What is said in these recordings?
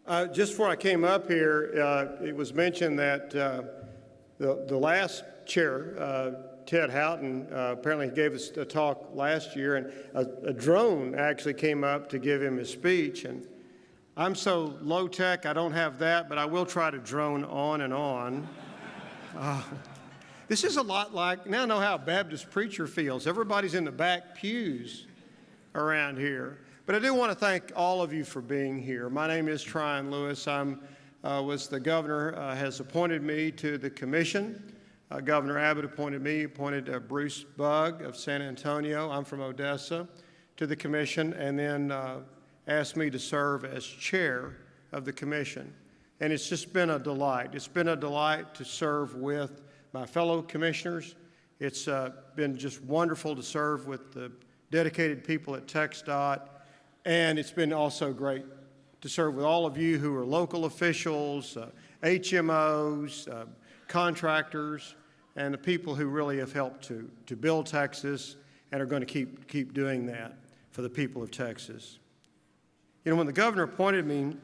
Just before I came up here, it was mentioned that the last chair, Ted Houghton, apparently gave us a talk last year, and a drone actually came up to give him his speech. And I'm so low tech, I don't have that, but I will try to drone on and on. This is a lot like, now I know how a Baptist preacher feels. Everybody's in the back pews around here. But I do want to thank all of you for being here. My name is Tryon Lewis. The governor has appointed me to the commission. Governor Abbott appointed Bruce Bugg of San Antonio. I'm from Odessa, to the commission, and then asked me to serve as chair of the commission. And it's just been a delight. It's been a delight to serve with my fellow commissioners. It's been just wonderful to serve with the dedicated people at TxDOT. And it's been also great to serve with all of you who are local officials, HMOs, contractors, and the people who really have helped to build Texas and are going to keep doing that for the people of Texas. You know, when the governor appointed me,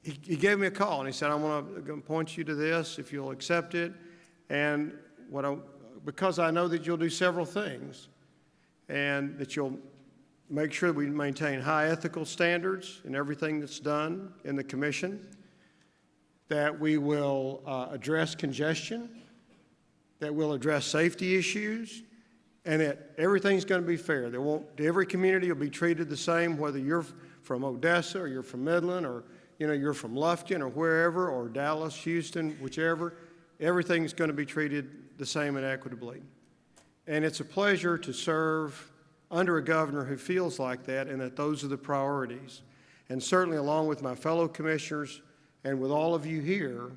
he gave me a call and he said, "I want to appoint you to this if you'll accept it, and because I know that you'll do several things, and that you'll make sure that we maintain high ethical standards in everything that's done in the commission, that we will address congestion, that we'll address safety issues, and that everything's going to be fair. Every community will be treated the same, whether you're from Odessa or you're from Midland or you're from Lufkin or wherever, or Dallas, Houston, whichever. Everything's going to be treated the same and equitably. And it's a pleasure to serve under a governor who feels like that, and that those are the priorities. And certainly along with my fellow commissioners and with all of you here,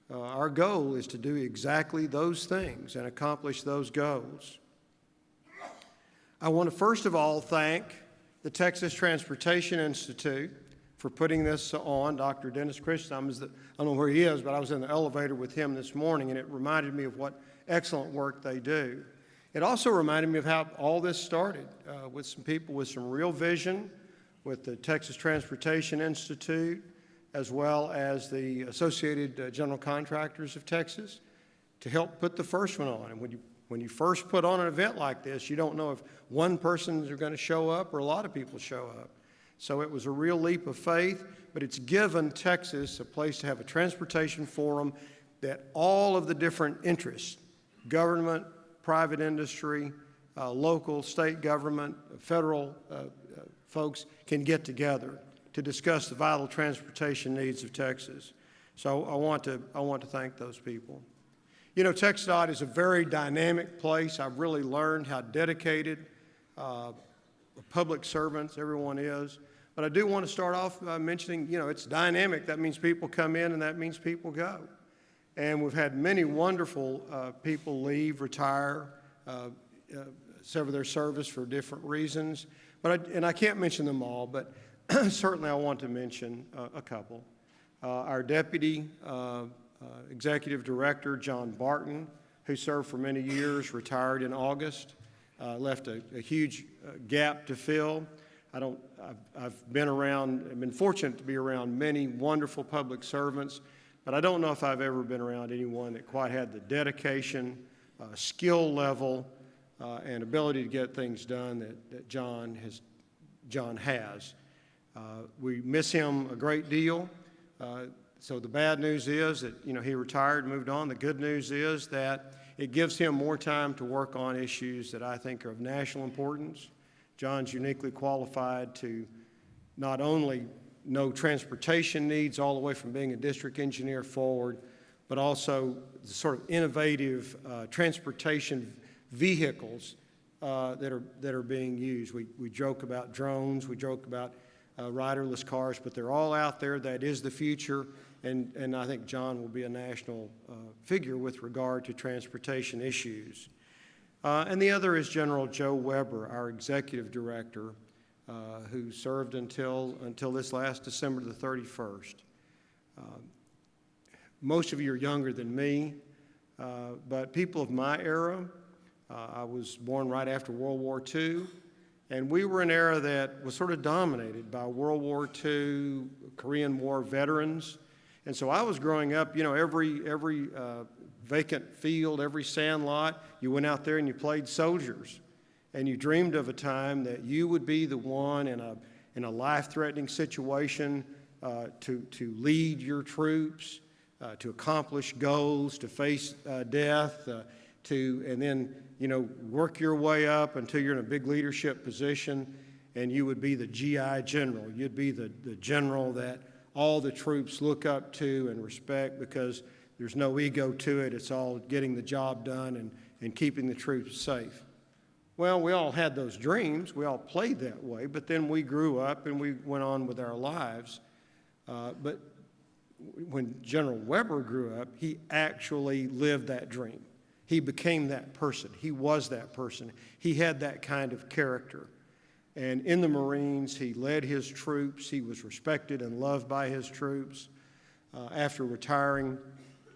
our goal is to do exactly those things and accomplish those goals. I want to first of all thank the Texas Transportation Institute for putting this on. Dr. Dennis Christian, I don't know where he is, but I was in the elevator with him this morning, and it reminded me of what excellent work they do. It also reminded me of how all this started, with some people with some real vision, with the Texas Transportation Institute, as well as the Associated General Contractors of Texas, to help put the first one on. And when you first put on an event like this, you don't know if one person is going to show up or a lot of people show up. So it was a real leap of faith, but it's given Texas a place to have a transportation forum that all of the different interests, government, private industry, local, state government, federal folks can get together to discuss the vital transportation needs of Texas. So I want to thank those people. You know, TxDOT is a very dynamic place. I've really learned how dedicated public servants everyone is. But I do want to start off by mentioning, it's dynamic. That means people come in and that means people go. And we've had many wonderful people leave, retire, sever their service for different reasons. And I can't mention them all, but certainly I want to mention a couple. Our Deputy Executive Director, John Barton, who served for many years, retired in August, left a huge gap to fill. I've been fortunate to be around many wonderful public servants, but I don't know if I've ever been around anyone that quite had the dedication, skill level, and ability to get things done that John has. We miss him a great deal. So the bad news is that he retired, moved on. The good news is that it gives him more time to work on issues that I think are of national importance. John's uniquely qualified to not only know transportation needs all the way from being a district engineer forward, but also the sort of innovative transportation vehicles that are being used. We joke about drones, we joke about riderless cars, but they're all out there. That is the future, and I think John will be a national figure with regard to transportation issues. And the other is General Joe Weber, our executive director, who served until this last December the 31st. Most of you are younger than me, but people of my era, I was born right after World War II, And we were an era that was sort of dominated by World War II, Korean War veterans. And so I was growing up, you know, every vacant field, every sand lot, you went out there and you played soldiers. And you dreamed of a time that you would be the one in a life-threatening situation to lead your troops, to accomplish goals, to face death, and then, you know, work your way up until you're in a big leadership position, and you would be the GI general. You'd be the general that all the troops look up to and respect because there's no ego to it. It's all getting the job done and keeping the troops safe. Well, we all had those dreams. We all played that way, but then we grew up and we went on with our lives. But when General Weber grew up, he actually lived that dream. He became that person. He was that person. He had that kind of character. And in the Marines, he led his troops. He was respected and loved by his troops. After retiring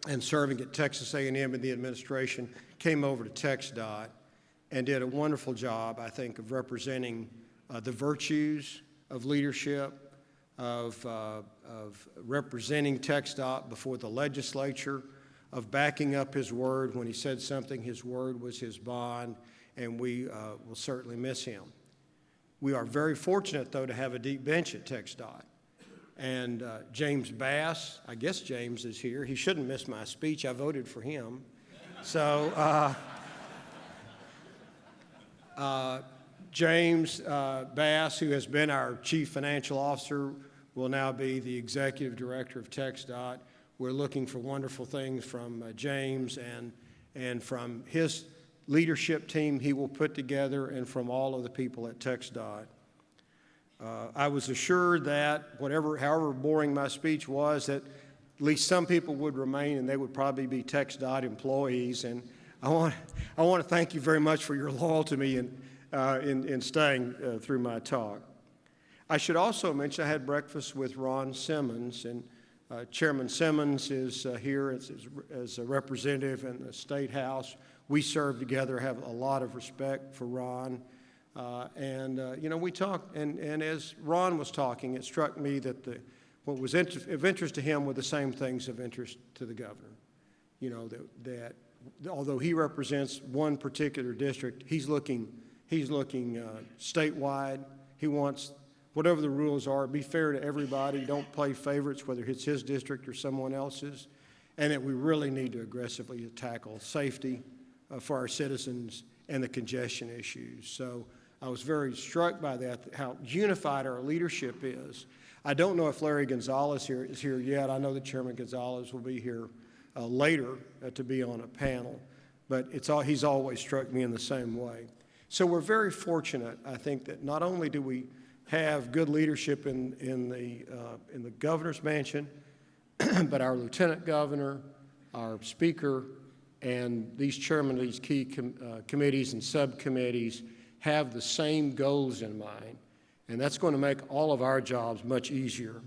and serving at Texas A&M in the administration, came over to TxDOT and did a wonderful job, I think, of representing the virtues of leadership, of representing TxDOT before the legislature, of backing up his word. When he said something, his word was his bond, and we will certainly miss him. We are very fortunate, though, to have a deep bench at TxDOT. And James Bass, I guess James is here. He shouldn't miss my speech. I voted for him. So James Bass, who has been our chief financial officer, will now be the executive director of TxDOT. We're looking for wonderful things from James and from his leadership team he will put together and from all of the people at TxDOT. I was assured that however boring my speech was, that at least some people would remain and they would probably be TxDOT employees. And I want to thank you very much for your loyalty to me in staying through my talk. I should also mention I had breakfast with Ron Simmons, and Chairman Simmons is here as a representative in the State House. We serve together, have a lot of respect for Ron. You know, we talked, and as Ron was talking, it struck me that what was of interest to him were the same things of interest to the governor. You know, that although he represents one particular district, he's looking statewide. He wants whatever the rules are, be fair to everybody. Don't play favorites, whether it's his district or someone else's, and that we really need to aggressively tackle safety for our citizens and the congestion issues. So I was very struck by that, how unified our leadership is. I don't know if Larry Gonzalez is here yet. I know that Chairman Gonzalez will be here later to be on a panel, but he's always struck me in the same way. So we're very fortunate, I think, that not only do we have good leadership in the governor's mansion, but our lieutenant governor, our speaker, and these chairmen of these key committees and subcommittees have the same goals in mind, and that's going to make all of our jobs much easier.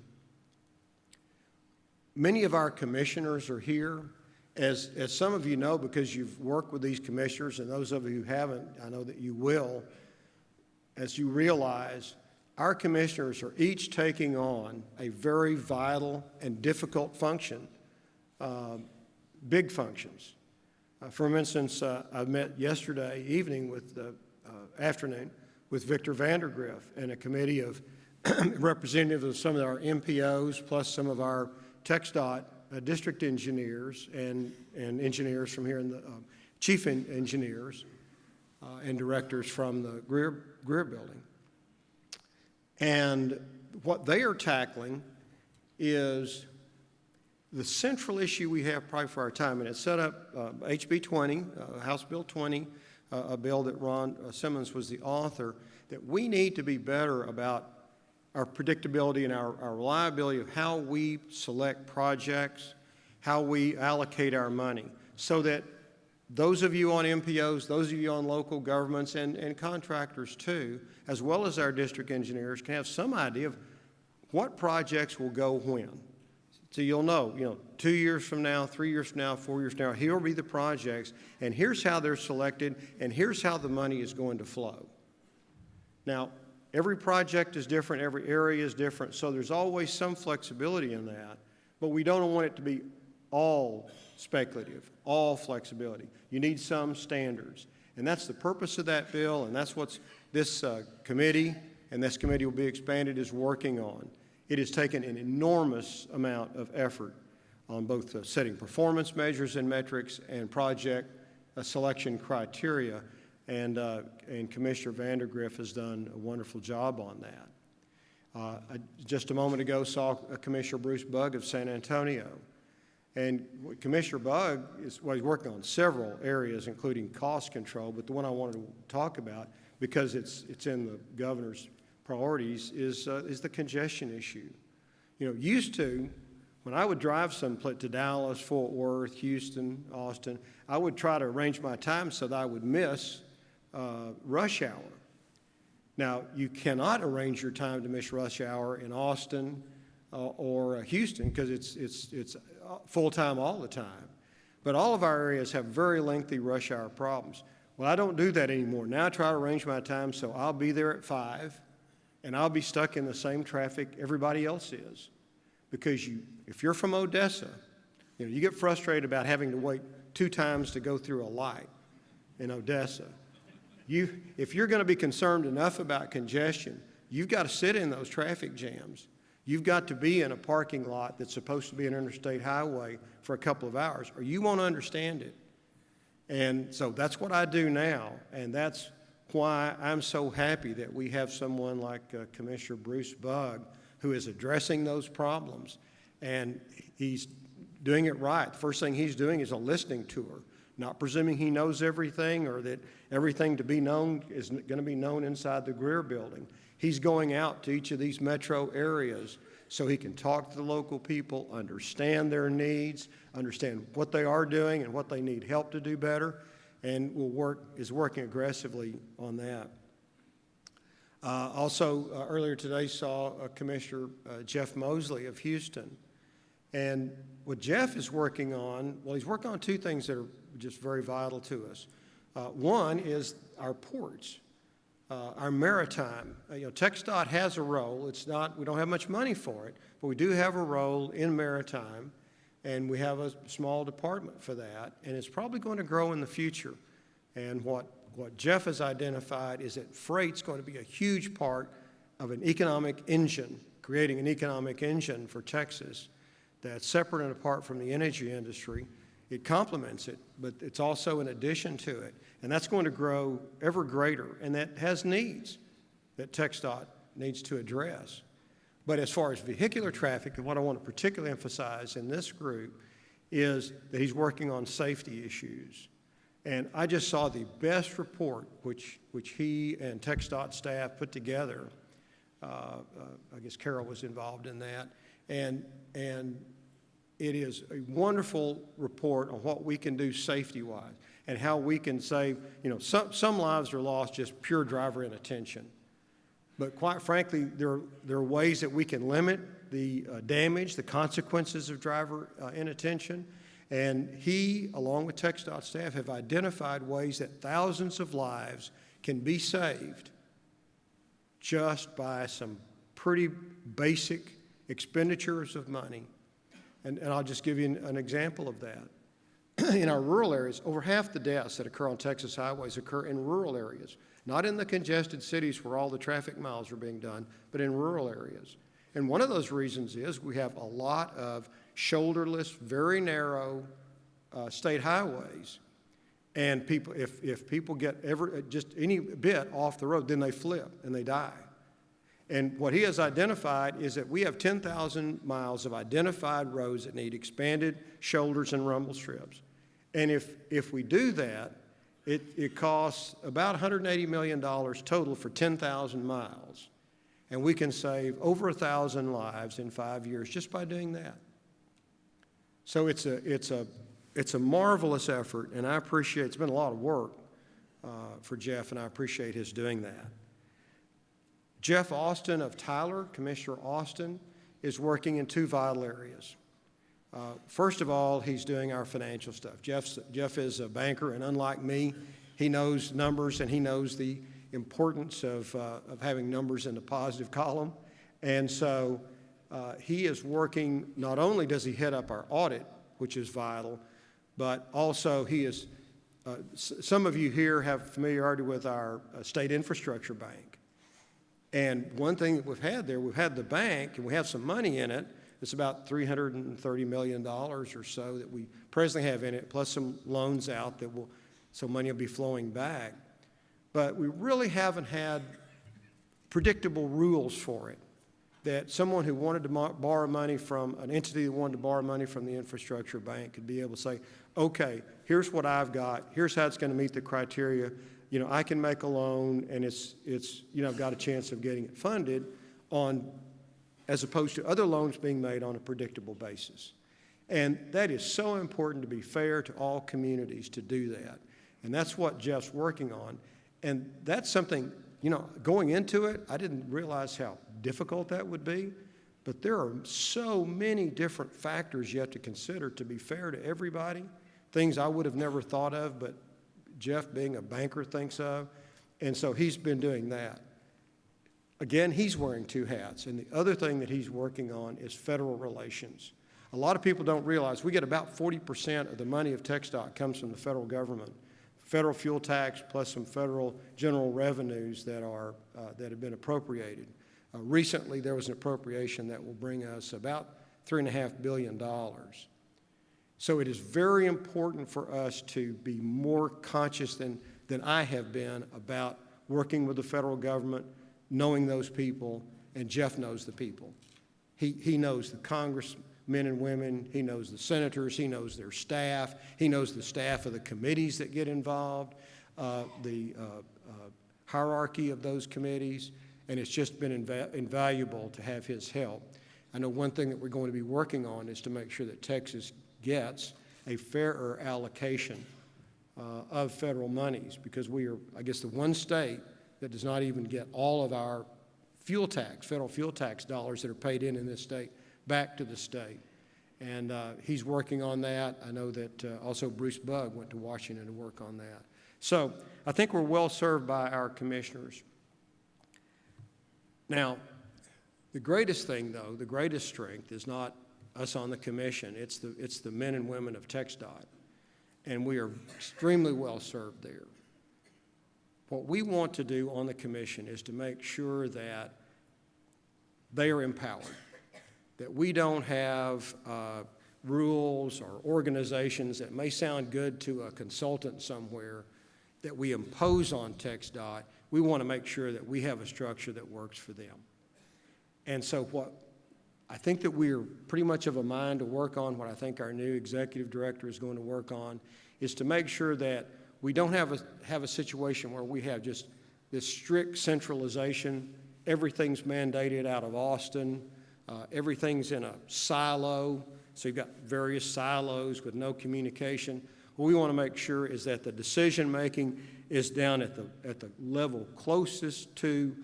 Many of our commissioners are here. As some of you know, because you've worked with these commissioners, and those of you who haven't, I know that you will, as you realize, our commissioners are each taking on a very vital and difficult function, big functions. For instance, I met yesterday afternoon with Victor Vandergriff and a committee of representatives of some of our MPOs, plus some of our TxDOT district engineers and engineers from here, in the chief engineers and directors from the Greer building. And what they are tackling is the central issue we have probably for our time, and it's set up HB 20, House Bill 20, a bill that Ron Simmons was the author, that we need to be better about our predictability and our reliability of how we select projects, how we allocate our money, so that those of you on MPOs, those of you on local governments and contractors too, as well as our district engineers, can have some idea of what projects will go when. So you'll know, 2 years from now, 3 years from now, 4 years from now, here will be the projects, and here's how they're selected, and here's how the money is going to flow. Now, every project is different, every area is different, so there's always some flexibility in that, but we don't want it to be all speculative, all flexibility. You need some standards. And that's the purpose of that bill, and that's what this committee, and this committee will be expanded, is working on. It has taken an enormous amount of effort on both setting performance measures and metrics and project selection criteria, and Commissioner Vandergriff has done a wonderful job on that. I just a moment ago saw Commissioner Bruce Bugg of San Antonio. And Commissioner Bugg he's working on several areas, including cost control, but the one I wanted to talk about, because it's in the governor's priorities, is the congestion issue. You know, used to, when I would drive someplace to Dallas, Fort Worth, Houston, Austin, I would try to arrange my time so that I would miss rush hour. Now, you cannot arrange your time to miss rush hour in Austin or Houston, because it's full-time all the time. But all of our areas have very lengthy rush hour problems. Well, I don't do that anymore. Now I try to arrange my time so I'll be there at 5, and I'll be stuck in the same traffic everybody else is. Because if you're from Odessa, you get frustrated about having to wait 2 times to go through a light in Odessa. If you're going to be concerned enough about congestion, you've got to sit in those traffic jams. You've got to be in a parking lot that's supposed to be an interstate highway for a couple of hours, or you won't understand it. And so that's what I do now, and that's why I'm so happy that we have someone like Commissioner Bruce Bugg, who is addressing those problems, and he's doing it right. The first thing he's doing is a listening tour, not presuming he knows everything or that everything to be known is going to be known inside the Greer building. He's going out to each of these metro areas so he can talk to the local people, understand their needs, understand what they are doing and what they need help to do better, and is working aggressively on that. Also, earlier today saw Commissioner Jeff Mosley of Houston. And what Jeff is working on, well, he's working on 2 things that are just very vital to us. One is our ports. Our maritime, TxDOT has a role. We don't have much money for it, but we do have a role in maritime, and we have a small department for that, and it's probably going to grow in the future. And what Jeff has identified is that freight's going to be a huge part of an economic engine, creating an economic engine for Texas that's separate and apart from the energy industry. It complements it, but it's also in addition to it. And that's going to grow ever greater, and that has needs that TxDOT needs to address. But as far as vehicular traffic, and what I want to particularly emphasize in this group is that he's working on safety issues. And I just saw the best report, which he and TxDOT staff put together. I guess Carol was involved in that. And it is a wonderful report on what we can do safety-wise and how we can save, some lives are lost just pure driver inattention. But quite frankly, there are ways that we can limit the damage, the consequences of driver inattention. And he, along with TxDOT staff, have identified ways that thousands of lives can be saved just by some pretty basic expenditures of money. And I'll just give you an example of that. In our rural areas, over half the deaths that occur on Texas highways occur in rural areas, not in the congested cities where all the traffic miles are being done, but in rural areas. And one of those reasons is we have a lot of shoulderless, very narrow state highways. And people, if people get just any bit off the road, then they flip and they die. And what he has identified is that we have 10,000 miles of identified roads that need expanded shoulders and rumble strips. And if we do that, it costs about $180 million total for 10,000 miles. And we can save over 1,000 lives in 5 years just by doing that. So it's a marvelous effort, and I appreciate, it's been a lot of work for Jeff, and I appreciate his doing that. Jeff Austin of Tyler, Commissioner Austin, is working in 2 vital areas. First of all, he's doing our financial stuff. Jeff is a banker, and unlike me, he knows numbers and he knows the importance of having numbers in the positive column. And so he is working, not only does he head up our audit, which is vital, but also he is, some of you here have familiarity with our state infrastructure bank. And one thing that we've had there, we've had the bank, and we have some money in it. It's about $330 million or so that we presently have in it, plus some loans out that will, so money will be flowing back. But we really haven't had predictable rules for it, that someone who wanted to borrow money from an entity that wanted to borrow money from the infrastructure bank could be able to say, okay, here's what I've got, here's how it's going to meet the criteria. You know, I can make a loan, and it's you know, I've got a chance of getting it funded on, as opposed to other loans being made on a predictable basis. And that is so important to be fair to all communities to do that. And that's what Jeff's working on. And that's something, you know, going into it, I didn't realize how difficult that would be. But there are so many different factors you have to consider to be fair to everybody, things I would have never thought of, but Jeff, being a banker, thinks of. And so he's been doing that. Again, he's wearing two hats. And the other thing that he's working on is federal relations. A lot of people don't realize we get about 40% of the money of TxDOT comes from the federal government. Federal fuel tax plus some federal general revenues that have been appropriated. Recently, there was an appropriation that will bring us about $3.5 billion. So it is very important for us to be more conscious than I have been about working with the federal government, knowing those people, and Jeff knows the people. He knows the congressmen and women, he knows the senators, he knows their staff, he knows the staff of the committees that get involved, the hierarchy of those committees, and it's just been invaluable to have his help. I know one thing that we're going to be working on is to make sure that Texas gets a fairer allocation of federal monies, because we are, I guess, the one state that does not even get all of our fuel tax, federal fuel tax dollars that are paid in this state back to the state. And he's working on that. I know that also Bruce Bugg went to Washington to work on that. So I think we're well served by our commissioners. Now, the greatest thing, though, the greatest strength is not us on the commission. It's the men and women of TxDOT. And we are extremely well served there. What we want to do on the commission is to make sure that they are empowered, that we don't have rules or organizations that may sound good to a consultant somewhere that we impose on TxDOT. We want to make sure that we have a structure that works for them. And so what I think that we are pretty much of a mind to work on, what I think our new executive director is going to work on, is to make sure that we don't have a situation where we have just this strict centralization. Everything's mandated out of Austin. Everything's in a silo. So you've got various silos with no communication. What we want to make sure is that the decision making is down at the level closest to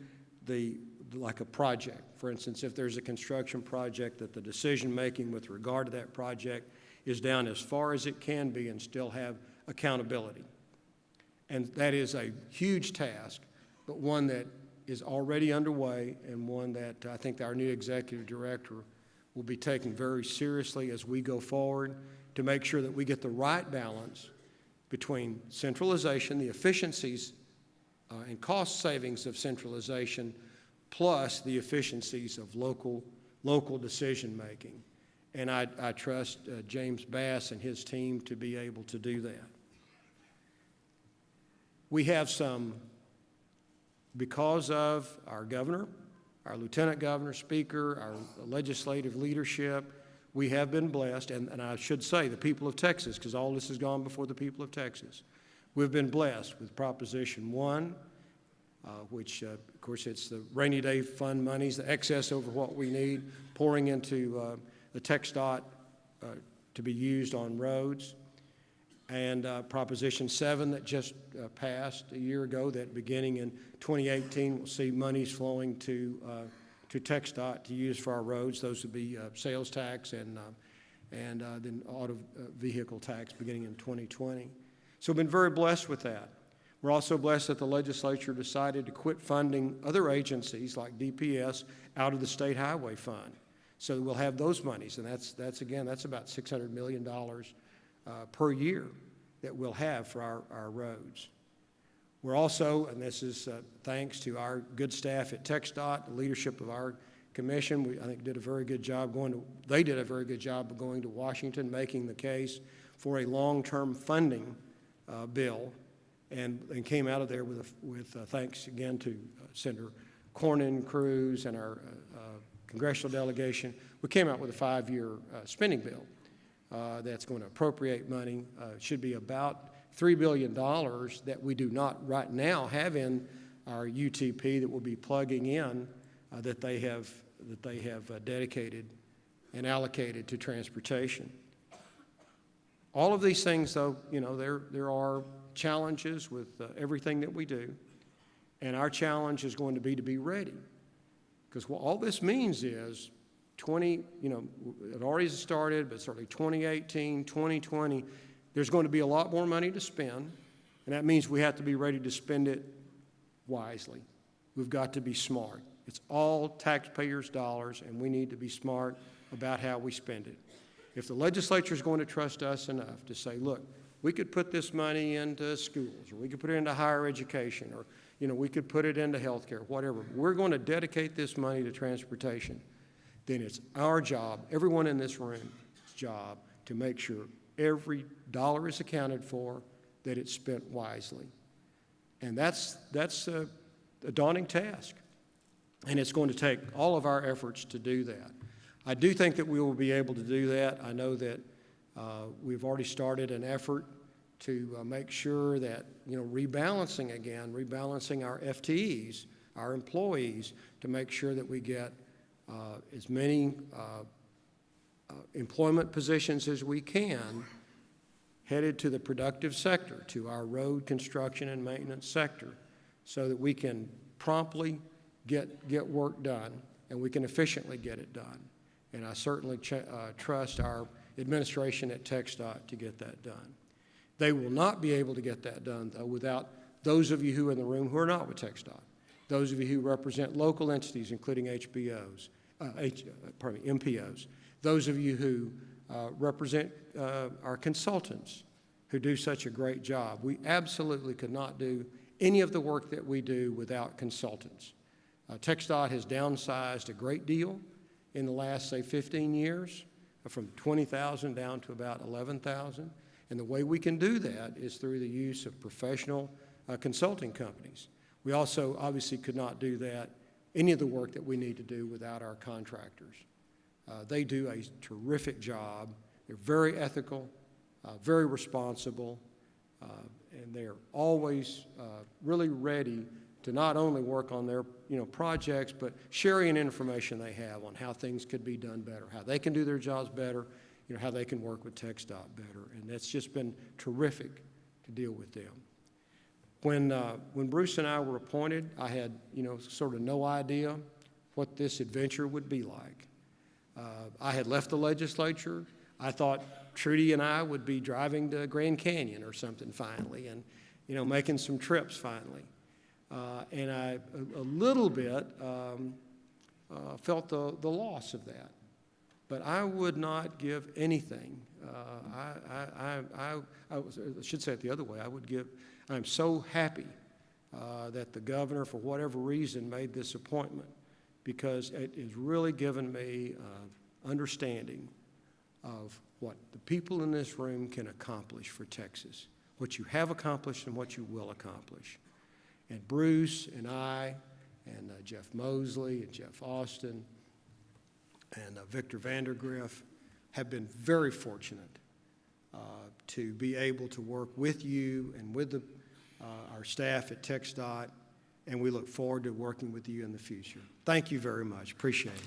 like a project. For instance, if there's a construction project, that the decision making with regard to that project is down as far as it can be and still have accountability. And that is a huge task, but one that is already underway, and one that I think our new executive director will be taking very seriously as we go forward to make sure that we get the right balance between centralization, the efficiencies and cost savings of centralization, plus the efficiencies of local decision making. And I trust James Bass and his team to be able to do that. We have some, because of our governor, our lieutenant governor, speaker, our legislative leadership, we have been blessed, and I should say the people of Texas, because all this has gone before the people of Texas. We've been blessed with Proposition 1, which, of course, it's the rainy day fund monies, the excess over what we need, pouring into the TxDOT to be used on roads. And Proposition 7 that just passed a year ago, that beginning in 2018 we'll see monies flowing to TxDOT to use for our roads. Those would be sales tax and then auto vehicle tax beginning in 2020. So we've been very blessed with that. We're also blessed that the legislature decided to quit funding other agencies like DPS out of the State Highway Fund. So we'll have those monies, and that's about $600 million per year that we'll have for our roads. We're also, and this is thanks to our good staff at TxDOT, the leadership of our commission, I think they did a very good job of going to Washington, making the case for a long-term funding bill, and came out of there with thanks again to Senator Cornyn, Cruz, and our congressional delegation. We came out with a 5-year spending bill that's going to appropriate money. Should be about $3 billion that we do not right now have in our UTP that we'll be plugging in that they have dedicated and allocated to transportation. All of these things, though, you know, there are challenges with everything that we do, and our challenge is going to be ready, because what all this means is it already started, but certainly 2018, 2020, there's going to be a lot more money to spend, and that means we have to be ready to spend it wisely. We've got to be smart. It's all taxpayers' dollars, and we need to be smart about how we spend it. If the legislature is going to trust us enough to say, look, we could put this money into schools, or we could put it into higher education, or we could put it into health care, whatever. We're going to dedicate this money to transportation. Then it's our job, everyone in this room's job, to make sure every dollar is accounted for, that it's spent wisely. And that's a daunting task. And it's going to take all of our efforts to do that. I do think that we will be able to do that. I know that we've already started an effort to make sure that, rebalancing our FTEs, our employees, to make sure that we get as many employment positions as we can headed to the productive sector, to our road construction and maintenance sector, so that we can promptly get work done and we can efficiently get it done. And I certainly trust our administration at TxDOT to get that done. They will not be able to get that done, though, without those of you who are in the room who are not with TxDOT, those of you who represent local entities, including MPOs, those of you who represent our consultants who do such a great job. We absolutely could not do any of the work that we do without consultants. TxDOT has downsized a great deal in the last, say, 15 years, from 20,000 down to about 11,000. And the way we can do that is through the use of professional consulting companies. We also obviously could not do that, any of the work that we need to do, without our contractors. They do a terrific job. They're very ethical, very responsible, and they're always really ready to not only work on their projects, but sharing information they have on how things could be done better, how they can do their jobs better, how they can work with TxDOT better. And that's just been terrific to deal with them. When Bruce and I were appointed, I had sort of no idea what this adventure would be like. I had left the legislature. I thought Trudy and I would be driving to Grand Canyon or something finally, and making some trips finally. And I a little bit felt the loss of that. But I would not give anything. I should say it the other way. I'm so happy that the governor, for whatever reason, made this appointment, because it has really given me understanding of what the people in this room can accomplish for Texas, what you have accomplished and what you will accomplish. And Bruce and I and Jeff Mosley and Jeff Austin and Victor Vandergriff have been very fortunate to be able to work with you and with our staff at TxDOT, and we look forward to working with you in the future. Thank you very much. Appreciate it.